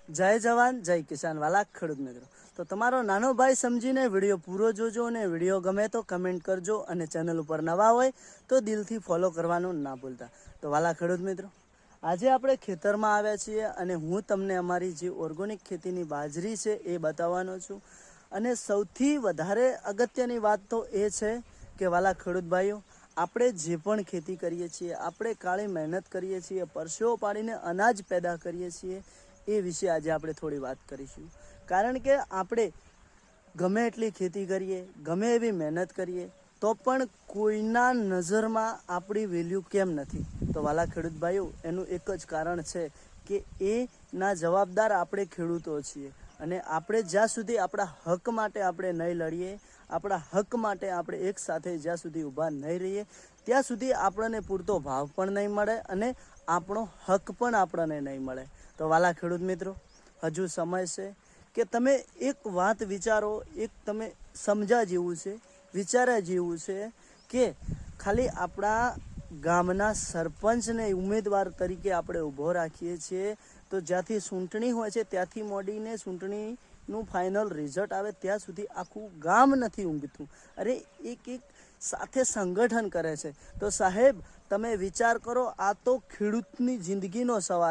જય જવાન જય કિસાન વાલા ખેડૂત મિત્રો, તો તમારો નાનો ભાઈ સમજીને વિડીયો પૂરો જોજો અને વિડીયો ગમે તો કમેન્ટ કરજો અને ચેનલ ઉપર નવા હોય તો દિલથી ફોલો કરવાનું ના ભૂલતા। તો વાલા ખેડૂત મિત્રો, આજે આપણે ખેતરમાં આવ્યા છીએ અને હું તમને અમારી જે ઓર્ગેનિક ખેતીની બાજરી છે એ બતાવવાનો છું। અને સૌથી વધારે અગત્યની વાત તો એ છે કે વાલા ખેડૂત ભાઈઓ, આપણે જે પણ ખેતી કરીએ છીએ, આપણે કાળી મહેનત કરીએ છીએ, પરસેવો પાડીને અનાજ પેદા કરીએ છીએ, એ વિશે આજે આપણે થોડી વાત કરીશું। કારણ કે આપણે ગમે એટલી ખેતી કરીએ, ગમે એવી મહેનત કરીએ, તો પણ કોઈના નજરમાં આપણી વેલ્યુ કેમ નથી? તો વાલા ખેડૂત ભાઈઓ, એનું એક જ કારણ છે કે એના જવાબદાર આપણે ખેડૂતો છીએ। અને આપણે જ્યાં સુધી આપણા હક માટે આપણે નહીં લડીએ, આપણા હક માટે આપણે એક સાથે જ્યાં સુધી ઊભા નહીં રહીએ, ત્યાં સુધી આપણને પૂરતો ભાવ પણ નહીં મળે અને આપણો હક પણ આપણને નહીં મળે। તો વાલા ખેડૂત મિત્રો, હજુ સમય છે કે તમે એક વાત વિચારો, એક તમે સમજ્યા જેવું છે, વિચાર્યા જેવું છે કે ખાલી આપણા ગામના સરપંચને ઉમેદવાર તરીકે આપણે ઊભો રાખીએ છીએ, તો જ્યાંથી ચૂંટણી હોય છે ત્યાંથી મોડીને ચૂંટણીનું ફાઇનલ રિઝલ્ટ આવે ત્યાં સુધી આખું ગામ નથી ઊંઘતું। અરે એક સાથે સંગઠન કરે છે। તો સાહેબ, તમે વિચાર કરો, આ તો ખેડૂતની જિંદગીનો સવાલ